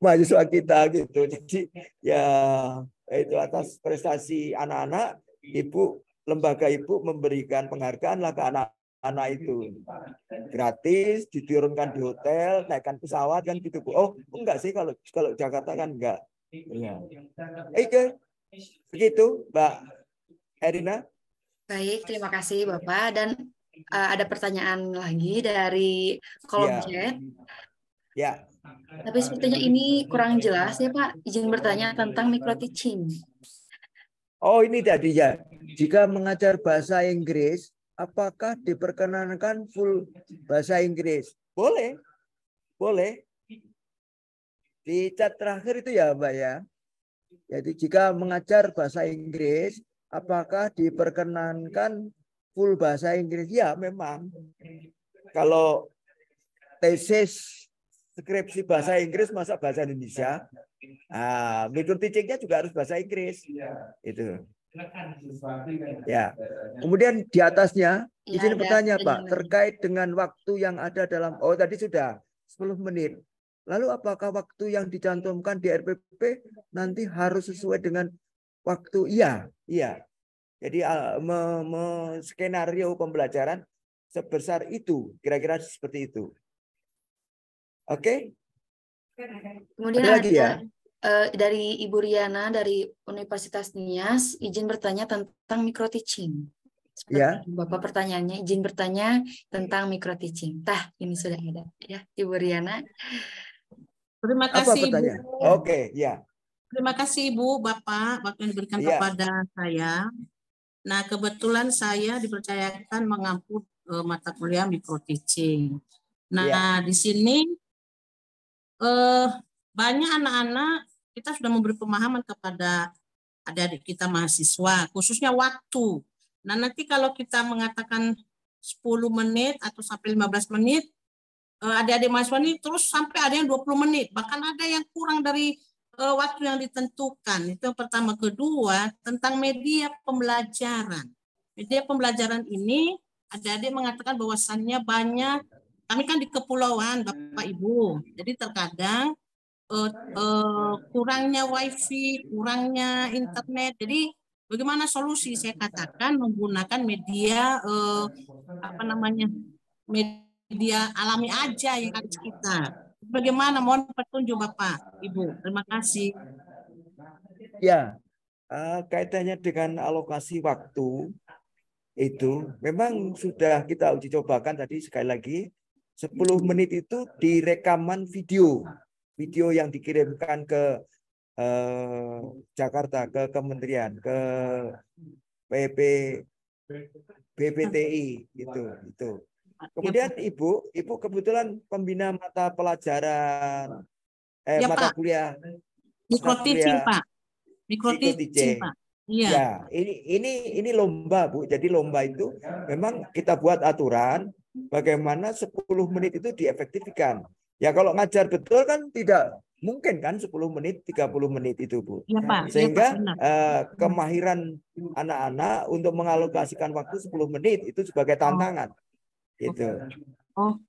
mahasiswa kita gitu. Jadi ya itu atas prestasi anak-anak, lembaga Ibu memberikan penghargaan lah ke anak-anak itu. Gratis, diturunkan di hotel, naikkan pesawat kan gitu Bu. Oh, enggak sih kalau Jakarta kan enggak. Ya. Oke. Begitu Mbak Erina. Baik, terima kasih Bapak. Dan ada pertanyaan lagi dari kolom chat. Ya. Tapi sepertinya ini kurang jelas ya Pak. Izin bertanya tentang micro teaching. Oh, ini tadi ya. Jika mengajar bahasa Inggris, apakah diperkenankan full bahasa Inggris? Boleh. Boleh. Di chat terakhir itu ya Mbak ya. Jadi jika mengajar bahasa Inggris, apakah diperkenankan full bahasa Inggris. Ya, memang. Kalau tesis skripsi bahasa Inggris masa bahasa Indonesia. Micro teaching-nya juga harus bahasa Inggris. Itu. Ya. Kemudian di atasnya izin bertanya Pak, terkait dengan waktu yang ada dalam tadi sudah 10 menit. Lalu apakah waktu yang dicantumkan di RPP nanti harus sesuai dengan waktu? Iya. Jadi skenario pembelajaran sebesar itu, kira-kira seperti itu. Oke. Kemudian ada lagi ya? Dari Ibu Riana dari Universitas Nias, izin bertanya tentang micro teaching. Ya. Bapak pertanyaannya, izin bertanya tentang micro teaching. Ini sudah ada ya, Ibu Riana. Terima kasih Ibu. Oke, ya. Terima kasih Ibu, Bapak, waktu yang diberikan kepada saya. Nah, kebetulan saya dipercayakan mengampu mata kuliah micro teaching. Nah, di sini banyak anak-anak kita sudah memberi pemahaman kepada adik-adik kita mahasiswa, khususnya waktu. Nah, nanti kalau kita mengatakan 10 menit atau sampai 15 menit, adik-adik mahasiswa ini terus sampai ada yang 20 menit, bahkan ada yang kurang dari waktu yang ditentukan. Itu yang pertama. Kedua, tentang media pembelajaran. Media pembelajaran ini adik-adik mengatakan bahwasannya banyak, kami kan di kepulauan Bapak Ibu, jadi terkadang kurangnya wifi, kurangnya internet. Jadi bagaimana solusi? Saya katakan menggunakan media media alami aja yang ada di sekitar. Bagaimana? Mohon petunjuk Bapak, Ibu. Terima kasih. Ya, kaitannya dengan alokasi waktu itu memang sudah kita uji cobakan tadi sekali lagi 10 menit itu di rekaman video yang dikirimkan ke Jakarta, ke Kementerian, ke BPTI itu. Kemudian Ibu kebetulan pembina mata pelajaran mata Pak. kuliah Micro teaching, Pak. Micro teaching, Pak. Iya. Ya, ini lomba, Bu. Jadi lomba itu memang kita buat aturan bagaimana 10 menit itu diefektifkan. Ya kalau ngajar betul kan tidak mungkin kan 10 menit, 30 menit itu, Bu. Ya, Pak. Sehingga ya, Pak, kemahiran anak-anak untuk mengalokasikan waktu 10 menit itu sebagai tantangan. Gitu.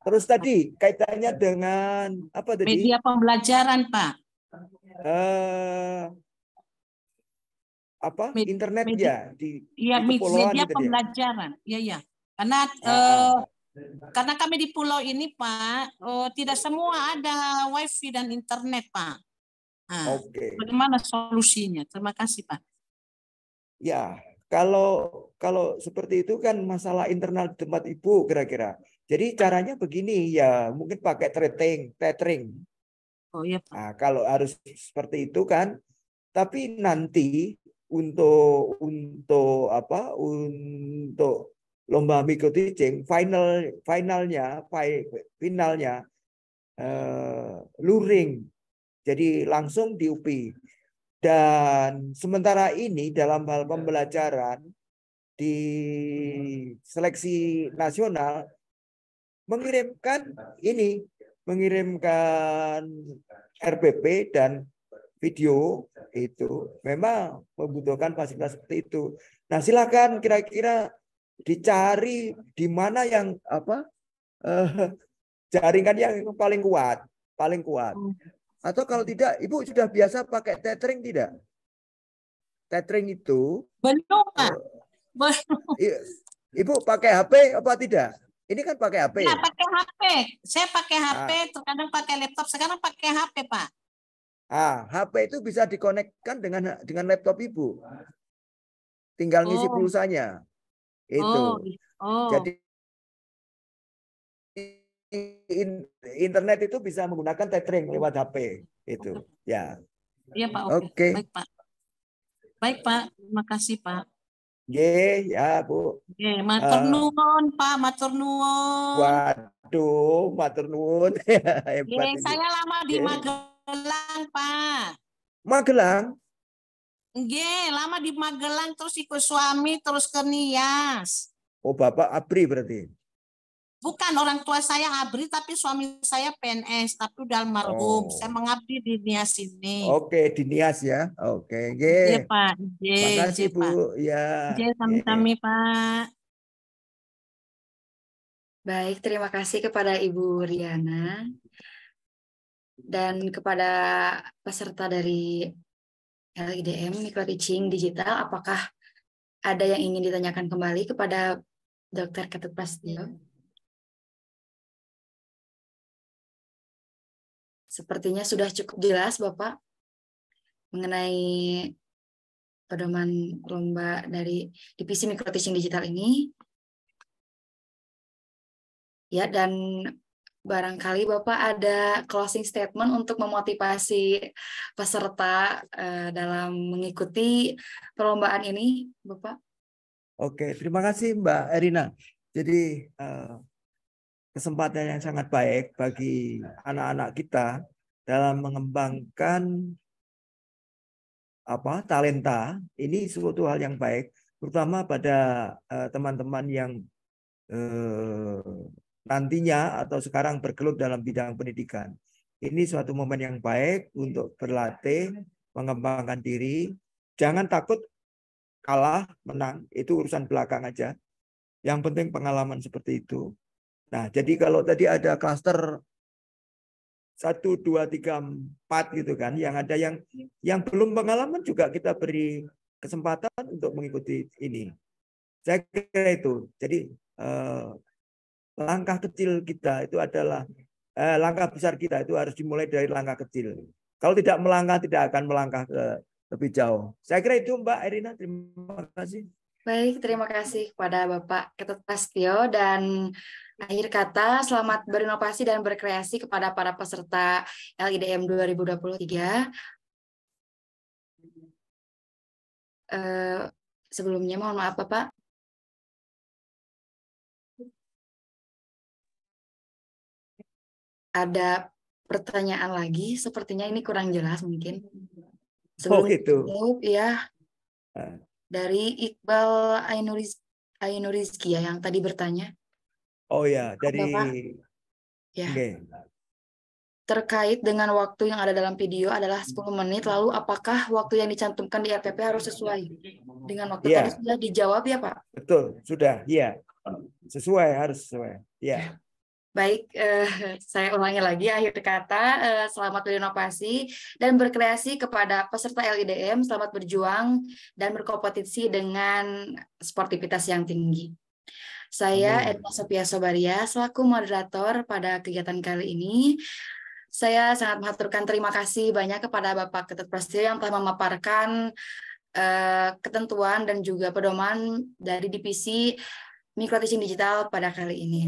Terus tadi kaitannya dengan apa tadi? Media pembelajaran, Pak. Internet ya di media pembelajaran. Iya. Karena kami di pulau ini, Pak, tidak semua ada wifi dan internet, Pak. Bagaimana solusinya? Terima kasih, Pak. Ya, kalau seperti itu kan masalah internal di tempat Ibu kira-kira. Jadi caranya begini ya, mungkin pakai tethering. Oh iya, Pak. Nah, kalau harus seperti itu kan, tapi nanti untuk lomba micro teaching finalnya luring, jadi langsung di UPI. Dan sementara ini dalam hal pembelajaran di seleksi nasional mengirimkan RPP dan video itu memang membutuhkan fasilitas seperti itu. Nah, silakan kira-kira dicari di mana yang jaringan yang paling kuat. Atau kalau tidak, Ibu sudah biasa pakai tethering tidak? Tethering itu belum, Pak. Ibu pakai HP apa tidak? Ini kan pakai HP. Ya, pakai HP. Saya pakai HP, terkadang pakai laptop, sekarang pakai HP, Pak. HP itu bisa dikonekkan dengan laptop Ibu. Tinggal ngisi pulsanya. Itu. Jadi internet itu bisa menggunakan tethering lewat HP itu. Ya. Iya, Pak. Oke. Baik, Pak. Baik, Pak. Terima kasih, Pak. Ya, Bu. Matur nuwun, Pak. Matur nuwun. Waduh, matur nuwun. Hebat. Saya lama di Magelang, Pak. Magelang? Nggih, lama di Magelang terus ikut suami terus ke Nias. Oh, Bapak ABRI berarti. Bukan, orang tua saya ABRI, tapi suami saya PNS, tapi udah almarhum. Saya mengabdi di NIAS ini. Oke, di NIAS ya. Oke, Iya Pak. makasih Bu. Ya. Sami-sami Pak. Baik, terima kasih kepada Ibu Riana dan kepada peserta dari LIDM Micro Teaching Digital. Apakah ada yang ingin ditanyakan kembali kepada Dr. Ketut Prasetyo? Sepertinya sudah cukup jelas, Bapak, mengenai pedoman lomba dari divisi Micro Teaching Digital ini. Ya, dan barangkali Bapak ada closing statement untuk memotivasi peserta dalam mengikuti perlombaan ini, Bapak. Oke, terima kasih Mbak Erina. Jadi kesempatan yang sangat baik bagi anak-anak kita dalam mengembangkan talenta. Ini suatu hal yang baik, terutama pada teman-teman yang nantinya atau sekarang bergelut dalam bidang pendidikan. Ini suatu momen yang baik untuk berlatih, mengembangkan diri. Jangan takut kalah, menang, itu urusan belakang aja. Yang penting pengalaman seperti itu. Nah, jadi kalau tadi ada klaster 1, 2, 3, 4 gitu kan, yang ada yang belum pengalaman juga kita beri kesempatan untuk mengikuti ini. Saya kira itu. Jadi langkah kecil kita itu adalah langkah besar kita itu harus dimulai dari langkah kecil. Kalau tidak melangkah, tidak akan melangkah ke lebih jauh. Saya kira itu Mbak Erina. Terima kasih. Baik, terima kasih kepada Bapak Ketut Prasetyo, dan akhir kata selamat berinovasi dan berkreasi kepada para peserta LIDM 2023. Sebelumnya mohon maaf Bapak. Ada pertanyaan lagi, sepertinya ini kurang jelas mungkin. Sebelum gitu. Ya, dari Iqbal Ainurizki ya yang tadi bertanya. Oh ya, dari Bapak, ya. Okay. Terkait dengan waktu yang ada dalam video adalah 10 menit, lalu apakah waktu yang dicantumkan di RPP harus sesuai dengan waktu tadi sudah dijawab ya Pak? Betul, sudah, ya. Sesuai, harus sesuai. Ya. Baik, saya ulangi lagi akhir kata, selamat berinovasi dan berkreasi kepada peserta LIDM, selamat berjuang dan berkompetisi dengan sportivitas yang tinggi. Saya Edna Sophia Sobaria, selaku moderator pada kegiatan kali ini. Saya sangat mengaturkan terima kasih banyak kepada Bapak Ketut Prasetyo yang telah memaparkan ketentuan dan juga pedoman dari divisi Micro Teaching Digital pada kali ini.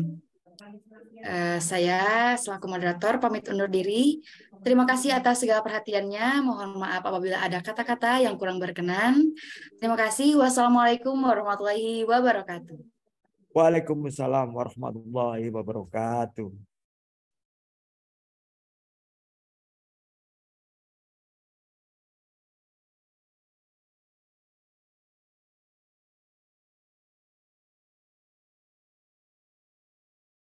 Saya selaku moderator pamit undur diri. Terima kasih atas segala perhatiannya. Mohon maaf apabila ada kata-kata yang kurang berkenan. Terima kasih. Wassalamualaikum warahmatullahi wabarakatuh. Waalaikumsalam warahmatullahi wabarakatuh.